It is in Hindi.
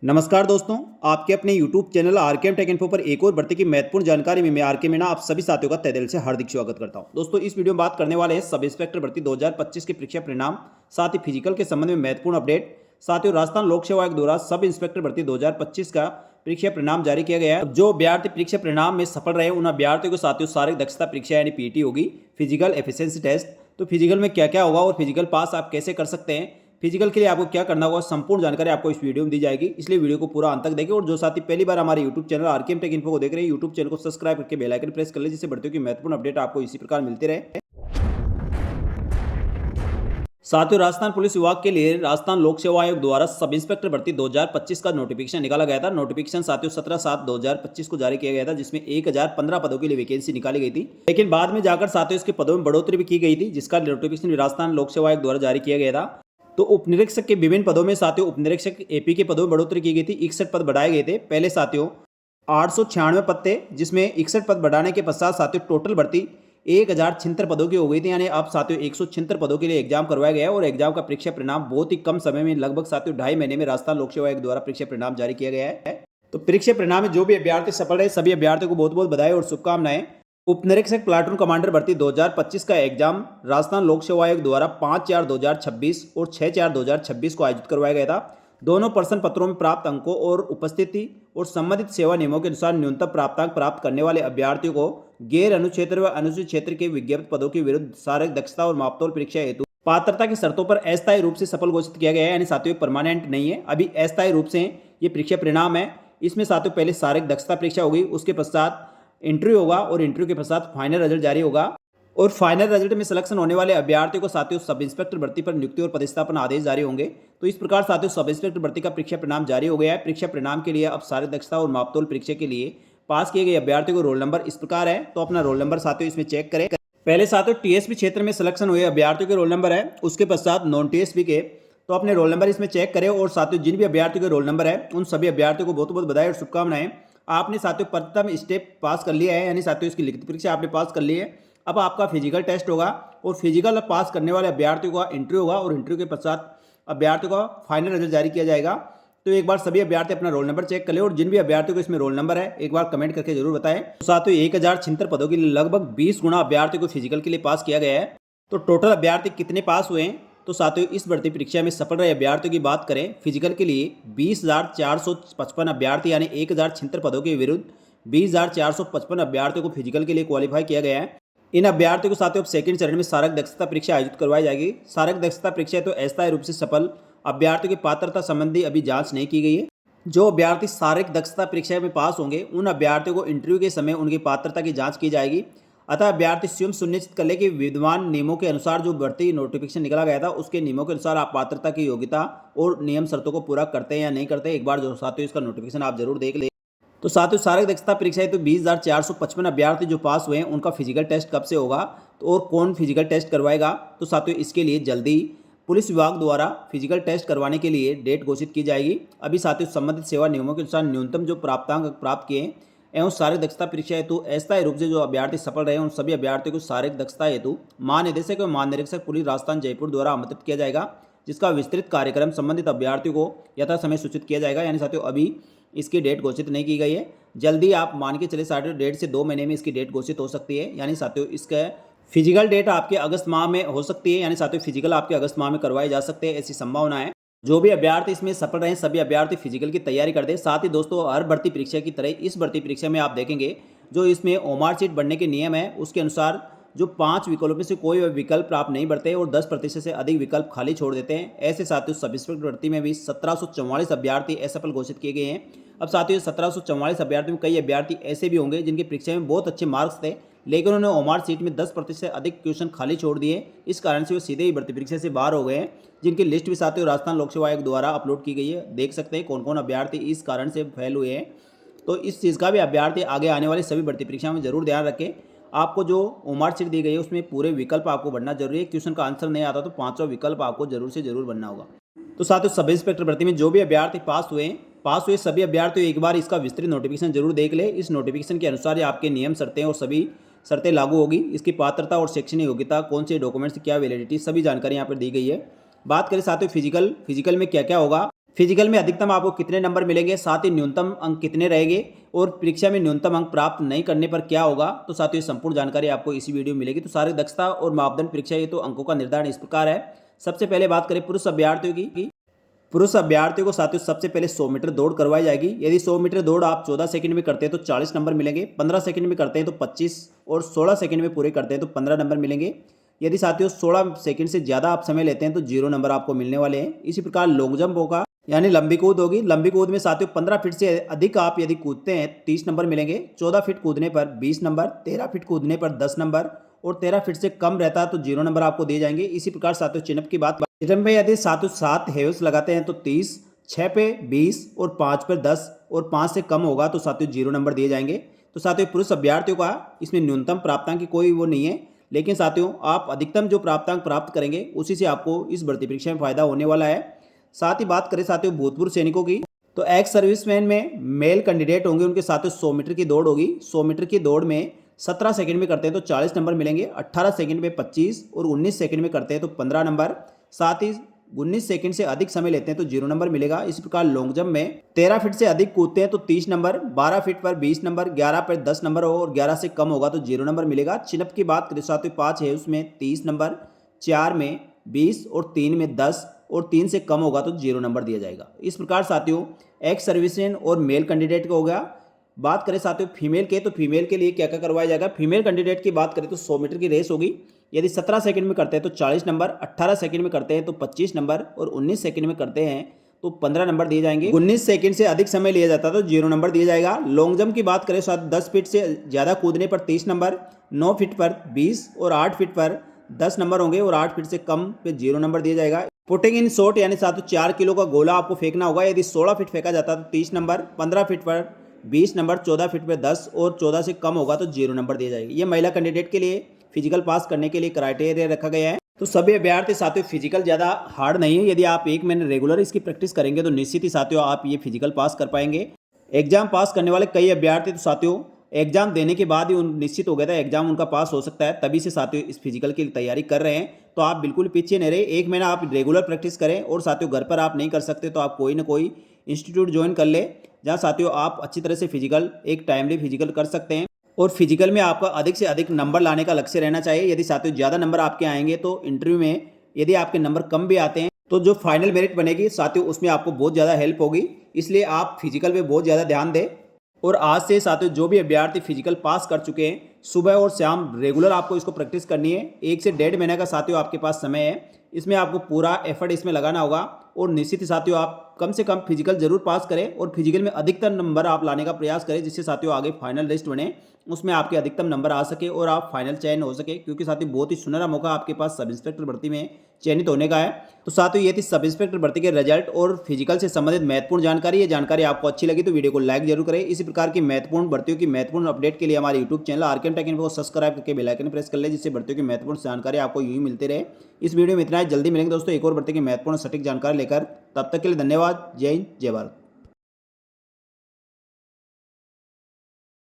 नमस्कार दोस्तों, आपके अपने YouTube channel RKM take info पर एक और भर्ती की महत्वपूर्ण जानकारी में मैं आरके मीणा आप सभी साथियों का तहे दिल से हार्दिक स्वागत करता हूं। दोस्तों, इस वीडियो में बात करने वाले हैं सब इंस्पेक्टर भर्ती 2025 के परीक्षा परिणाम, साथ ही फिजिकल के संबंध में महत्वपूर्ण अपडेट। साथियों, राजस्थान लोक सेवा आयोग द्वारा सब इंस्पेक्टर भर्ती 2025 का परीक्षा परिणाम जारी किया गया है। जो अभ्यर्थी परीक्षा परिणाम में सफल रहे उन अभ्यर्थियों को साथियों शारीरिक दक्षता परीक्षा यानी पीटी होगी, फिजिकल एफिशिएंसी टेस्ट। तो फिजिकल में क्या क्या होगा और फिजिकल पास आप कैसे कर सकते हैं, फिजिकल के लिए आपको क्या करना होगा, संपूर्ण जानकारी आपको इस वीडियो में दी जाएगी। इसलिए वीडियो को पूरा अंत तक देखें और जो साथी पहली बार हमारे YouTube channel RKM take info को देख रहे हैं, यूट्यूब चैनल को सब्सक्राइब करके बेल आइकन प्रेस कर ले, जिससे भर्तियों की महत्वपूर्ण अपडेट आपको इसी प्रकार मिलते रहे। साथियों, राजस्थान पुलिस विभाग के लिए राजस्थान लोक सेवा आयोग द्वारा सब इंस्पेक्टर भर्ती 2025 का नोटिफिकेशन निकाला गया था। नोटिफिकेशन साथियों 17/7/2025 को जारी किया गया था, जिसमें 1015 पदों के लिए वैकेंसी निकाली गई थी। लेकिन बाद में जाकर साथियों इसके पदों में बढ़ोतरी भी की गई थी, जिसका नोटिफिकेशन राजस्थान लोक सेवा आयोग द्वारा जारी किया गया था। तो उपनिरीक्षक के विभिन्न पदों में साथियों उपनिरीक्षक एपी के पदों में बढ़ोतरी की गई थी। 61 पद बढ़ाए गए थे। पहले साथियों 896 पद थे, जिसमें 61 पद बढ़ाने के पश्चात साथियों टोटल भर्ती 1076 पदों की हो गई थी। यानी अब साथियों 176 पदों के लिए एग्जाम करवाया गया है और एग्जाम का परीक्षा परिणाम बहुत ही कम समय में, लगभग साथियों 2.5 महीने में राजस्थान लोक सेवा आयोग द्वारा परीक्षा परिणाम जारी किया गया है। तो परीक्षा परिणाम में जो भी अभ्यर्थी सफल रहे सभी अभ्यर्थियों को बहुत बहुत बधाई और शुभकामनाएं। उपनिरीक्षक प्लाटून कमांडर भर्ती 2025 का एग्जाम राजस्थान लोक सेवा आयोग द्वारा 5/4/2026 और 6/4/2026 को आयोजित करवाया गया था। दोनों प्रश्न पत्रों में प्राप्त अंकों और उपस्थिति और संबंधित सेवा नियमों के अनुसार न्यूनतम प्राप्तांक प्राप्त करने वाले अभ्यर्थियों को गैर अनुक्षेत्र व अनुसूचित क्षेत्र के विज्ञप्त पदों के विरुद्ध शारीरिक दक्षता और मापतोल परीक्षा हेतु पात्रता की शर्तों पर अस्थायी रूप से सफल घोषित किया गया है। यानी साथियों परमानेंट नहीं है, अभी अस्थायी रूप से ये परीक्षा परिणाम है। इसमें साथियों पहले शारीरिक दक्षता परीक्षा होगी, उसके पश्चात इंटरव्यू होगा और इंटरव्यू के पश्चात फाइनल रिजल्ट जारी होगा और फाइनल रिजल्ट में सिलेक्शन होने वाले अभ्यर्थियों को साथियों सब इंस्पेक्टर भर्ती पर नियुक्ति और पदस्थापन आदेश जारी होंगे। तो इस प्रकार साथियों सब इंस्पेक्टर भर्ती का परीक्षा परिणाम जारी हो गया है। परीक्षा परिणाम के लिए अब शारीरिक दक्षता और मापतोल परीक्षा के लिए पास किए गए अभ्यर्थियों को रोल नंबर इस प्रकार है। तो अपना रोल नंबर साथियों इसमें चेक करें। पहले साथियों टीएसपी क्षेत्र में सिलेक्शन हुए अभ्यर्थियों के रोल नंबर है, उसके पश्चात नॉन टीएसपी के। तो अपने रोल नंबर इसमें चेक करें और साथियों जिन भी अभ्यर्थियों के रोल नंबर है उन सभी अभ्यर्थियों को बहुत बहुत बधाई और शुभकामनाएं। आपने साथियों प्रथम स्टेप पास कर लिया है, यानी साथियों इसकी लिखित परीक्षा आपने पास कर ली है। अब आपका फिजिकल टेस्ट होगा और फिजिकल पास करने वाले अभ्यर्थियों का इंटरव्यू होगा और इंटरव्यू के पश्चात अभ्यर्थियों का फाइनल रिजल्ट जारी किया जाएगा। तो एक बार सभी अभ्यर्थी अपना रोल नंबर चेक कर ले और जिन भी अभ्यर्थियों को इसमें रोल नंबर है एक बार कमेंट करके जरूर बताएं। तो साथियों 1076 पदों के लिए लगभग 20 गुना अभ्यर्थियों को फिजिकल के लिए पास किया गया है। तो टोटल अभ्यर्थी कितने पास हुए हैं, तो साथियों इस भर्ती परीक्षा में सफल रहे अभ्यर्थियों की बात करें, फिजिकल के लिए 20,455 अभ्यर्थी यानी 1076 पदों के विरुद्ध 20,455 अभ्यर्थियों को फिजिकल के लिए क्वालिफाई किया गया है। इन अभ्यर्थियों को साथियों सेकंड चरण में शारीरिक दक्षता परीक्षा आयोजित करवाई जाएगी। शारीरिक दक्षता परीक्षा तो अस्थायी रूप से सफल अभ्यर्थियों की पात्रता संबंधी अभी जांच नहीं की गई है। जो अभ्यर्थी शारीरिक दक्षता परीक्षा में पास होंगे उन अभ्यर्थियों को इंटरव्यू के समय उनकी पात्रता की जांच की जाएगी। अतः अभ्यर्थी स्वयं सुनिश्चित कर ले कि विद्यमान नियमों के अनुसार जो भर्ती नोटिफिकेशन निकाला गया था उसके नियमों के अनुसार आप पात्रता की योग्यता और नियम शर्तों को पूरा करते हैं या नहीं करते। एक बार जो साथियों इसका नोटिफिकेशन आप जरूर देख ले। तो साथियों शारीरिक दक्षता परीक्षा तो 20,455 अभ्यर्थी जो पास हुए हैं उनका फिजिकल टेस्ट कब से होगा तो और कौन फिजिकल टेस्ट करवाएगा, तो साथियों इसके लिए जल्दी पुलिस विभाग द्वारा फिजिकल टेस्ट करवाने के लिए डेट घोषित की जाएगी। अभी साथियों संबंधित सेवा नियमों के अनुसार न्यूनतम जो प्राप्तांक प्राप्त किए एवं शारीरिक दक्षता परीक्षा हेतु अस्थायी रूप से जो अभ्यर्थी सफल रहे उन सभी अभ्यर्थियों को शारीरिक दक्षता हेतु महानिदेशक एवं महानिरीक्षक पुलिस राजस्थान जयपुर द्वारा आमंत्रित किया जाएगा, जिसका विस्तृत कार्यक्रम संबंधित अभ्यर्थियों को यथा समय सूचित किया जाएगा। यानी साथियों अभी इसकी डेट घोषित नहीं की गई है, जल्दी आप मान के चले साथियों 1.5 से 2 महीने में इसकी डेट घोषित हो सकती है। यानी साथियों इसका फिजिकल डेट आपके अगस्त माह में हो सकती है, यानी साथियों फिजिकल आपके अगस्त माह में करवाए जा सकते हैं, ऐसी संभावना है। जो भी अभ्यर्थी इसमें सफल रहे सभी अभ्यर्थी फिजिकल की तैयारी कर दे। साथ ही दोस्तों हर भर्ती परीक्षा की तरह इस भर्ती परीक्षा में आप देखेंगे जो इसमें ओमार सीट बढ़ने के नियम है उसके अनुसार जो 5 विकल्पों में से कोई विकल्प आप नहीं बढ़ते और 10% से अधिक विकल्प खाली छोड़ देते हैं। ऐसे साथियों सब इंस्पेक्टर भर्ती में भी 1744 अभ्यर्थी असफल घोषित किए गए हैं। अब साथियों 1744 अभ्यर्थियों में कई अभ्यर्थी ऐसे भी होंगे जिनकी परीक्षा में बहुत अच्छे मार्क्स थे लेकिन उन्होंने ओमार सीट में 10% से अधिक क्वेश्चन खाली छोड़ दिए। इस कारण से वो सीधे ही भर्ती परीक्षा से बाहर हो गए हैं, जिनकी लिस्ट भी साथियों राजस्थान लोक सेवा आयोग द्वारा अपलोड की गई है। देख सकते हैं कौन कौन अभ्यर्थी इस कारण से फेल हुए हैं। तो इस चीज़ का भी अभ्यर्थी आगे आने वाली सभी भर्ती परीक्षा में जरूर ध्यान रखें। आपको जो ओमार सीट दी गई है उसमें पूरे विकल्प आपको भरना जरूरी है। क्वेश्चन का आंसर नहीं आता तो 5वां विकल्प आपको जरूर से जरूर भरना होगा। तो साथियों सब इंस्पेक्टर भर्ती में जो भी अभ्यर्थी पास हुए सभी अभ्यर्थियों एक बार इसका विस्तृत नोटिफिकेशन जरूर देख ले। इस नोटिफिकेशन के अनुसार ही आपके नियम शर्तें और सभी शर्तें लागू होगी। इसकी पात्रता और शैक्षणिक योग्यता, कौन से डॉक्यूमेंट्स की क्या वैलिडिटी, सभी जानकारी यहाँ पर दी गई है। बात करें साथियों फिजिकल में क्या क्या होगा, फिजिकल में अधिकतम आपको कितने नंबर मिलेंगे, साथ ही न्यूनतम अंक कितने रहेंगे और परीक्षा में न्यूनतम अंक प्राप्त नहीं करने पर क्या होगा, तो साथियों संपूर्ण जानकारी आपको इसी वीडियो में मिलेगी। तो शारीरिक दक्षता और मापदंड परीक्षा ये तो अंकों का निर्धारण इस प्रकार है। सबसे पहले बात करें पुरुष अभ्यर्थियों की। पुरुष अभ्यर्थियों को साथियों सबसे पहले 100 मीटर दौड़ करवाई जाएगी। यदि 100 मीटर दौड़ आप 14 सेकंड में करते हैं तो 40 नंबर मिलेंगे, 15 सेकंड में करते हैं तो 25 और 16 सेकंड में पूरे करते हैं तो 15 नंबर मिलेंगे। यदि साथियों 16 सेकंड से ज़्यादा आप समय लेते हैं तो 0 नंबर आपको मिलने वाले हैं। इसी प्रकार लॉन्ग जंप होगा, यानी लंबी कूद होगी। लंबी कूद में साथियों 15 फीट से अधिक आप यदि कूदते हैं 30 नंबर मिलेंगे, 14 फीट कूदने पर 20 नंबर, 13 फीट कूदने पर 10 नंबर और 13 फीट से कम रहता है तो 0 नंबर आपको दिए जाएंगे। इसी प्रकार साथियों चिनअप की बात, चिनअप में यदि साथियों 7 हेव्स लगाते हैं तो 30, 6 पे 20 और 5 पे 10 और 5 से कम होगा तो साथियों 0 नंबर दिए जाएंगे। तो साथियों पुरुष अभ्यर्थियों का इसमें न्यूनतम प्राप्तांक की कोई वो नहीं है, लेकिन साथियों आप अधिकतम जो प्राप्तांक प्राप्त करेंगे उसी से आपको इस भर्ती परीक्षा में फायदा होने वाला है। साथ ही बात करें साथियों भूतपूर्व सैनिकों की, तो एक्स सर्विसमैन में मेल कैंडिडेट होंगे, उनके साथियों 100 मीटर की दौड़ होगी। 100 मीटर की दौड़ में 17 सेकंड में करते हैं तो 40 नंबर मिलेंगे, 18 सेकंड में 25 और 19 सेकंड में करते हैं तो 15 नंबर। साथ ही 19 सेकंड से अधिक समय लेते हैं तो 0 नंबर मिलेगा। इस प्रकार लॉन्ग जंप में 13 फीट से अधिक कूदते हैं तो 30 नंबर, 12 फीट पर 20 नंबर, 11 पर 10 नंबर और 11 से कम होगा तो 0 नंबर मिलेगा। चिनअप की बात करें साथियों 5 है उसमें 30 नंबर, 4 में 20 और 3 में 10 और 3 से कम होगा तो 0 नंबर दिया जाएगा। इस प्रकार साथियों एक्स सर्विसमैन और मेल कैंडिडेट का हो गया। बात करें साथियों फीमेल के, तो फीमेल के लिए क्या क्या करवाया जाएगा। फीमेल कैंडिडेट की बात करें तो 100 मीटर की रेस होगी। यदि 17 सेकंड में करते हैं तो 40 नंबर, 18 सेकंड में करते हैं तो 25 नंबर और 19 सेकंड में करते हैं तो 15 नंबर दिए जाएंगे। 19 सेकंड से अधिक समय लिया जाता तो 0 नंबर दिया जाएगा। लॉन्ग जंप की बात करें साथ 10 फीट से ज़्यादा कूदने पर 30 नंबर, 9 फीट पर 20 और 8 फीट पर 10 नंबर होंगे और 8 फीट से कम पे 0 नंबर दिया जाएगा। पुटिंग इन शॉट यानी साथियों 4 किलो का गोला आपको फेंकना होगा। यदि 16 फीट फेंका जाता है तो 30 नंबर, 15 फीट पर 20 नंबर, 14 फीट पर 10 और 14 से कम होगा तो 0 नंबर दिया जाएगा। ये महिला कैंडिडेट के लिए फिजिकल पास करने के लिए क्राइटेरिया रखा गया है। तो सभी अभ्यर्थी साथियों फिजिकल ज़्यादा हार्ड नहीं है। यदि आप 1 महीने रेगुलर इसकी प्रैक्टिस करेंगे तो निश्चित ही साथियों आप ये फिजिकल पास कर पाएंगे। एग्जाम पास करने वाले कई अभ्यर्थी तो साथियों एग्जाम देने के बाद ही निश्चित हो गया था एग्जाम उनका पास हो सकता है, तभी से साथियों इस फिजिकल की तैयारी कर रहे हैं। तो आप बिल्कुल पीछे नहीं रहे, 1 महीना आप रेगुलर प्रैक्टिस करें और साथियों घर पर आप नहीं कर सकते तो आप कोई ना कोई इंस्टीट्यूट ज्वाइन कर ले, जहाँ साथियों आप अच्छी तरह से फिजिकल एक टाइमली फिजिकल कर सकते हैं। और फिजिकल में आपका अधिक से अधिक नंबर लाने का लक्ष्य रहना चाहिए। यदि साथियों ज़्यादा नंबर आपके आएंगे तो इंटरव्यू में यदि आपके नंबर कम भी आते हैं तो जो फाइनल मेरिट बनेगी साथियों उसमें आपको बहुत ज़्यादा हेल्प होगी। इसलिए आप फिजिकल पे बहुत ज़्यादा ध्यान दें। और आज से साथियों जो भी अभ्यर्थी फिजिकल पास कर चुके हैं, सुबह और शाम रेगुलर आपको इसको प्रैक्टिस करनी है। 1 से 1.5 महीने का साथियों आपके पास समय है, इसमें आपको पूरा एफर्ट इसमें लगाना होगा। और निश्चित ही साथियों आप कम से कम फिजिकल जरूर पास करें और फिजिकल में अधिकतम नंबर आप लाने का प्रयास करें, जिससे साथियों आगे फाइनल लिस्ट बने उसमें आपके अधिकतम नंबर आ सके और आप फाइनल चयन हो सके। क्योंकि साथियों बहुत ही सुनहरा मौका आपके पास सब इंस्पेक्टर भर्ती में चयनित होने का है। तो साथियों ये थी सब इंस्पेक्टर भर्ती के रिजल्ट और फिजिकल से संबंधित महत्वपूर्ण जानकारी। ये जानकारी आपको अच्छी लगी तो वीडियो को लाइक जरूर करें। इसी प्रकार की महत्वपूर्ण भर्तियों की महत्वपूर्ण अपडेट के लिए हमारे YouTube channel RKM take info को सब्सक्राइब करके बेल आइकन प्रेस कर ले, जिससे भर्तियों की महत्वपूर्ण जानकारी आपको यूं ही मिलती रहे। इस वीडियो में इतना ही, जल्दी मिलेंगे दोस्तों एक और भर्ती की महत्वपूर्ण सटीक जानकारी लेकर। तब तक के लिए धन्यवाद। जय हिंद, जय भारत।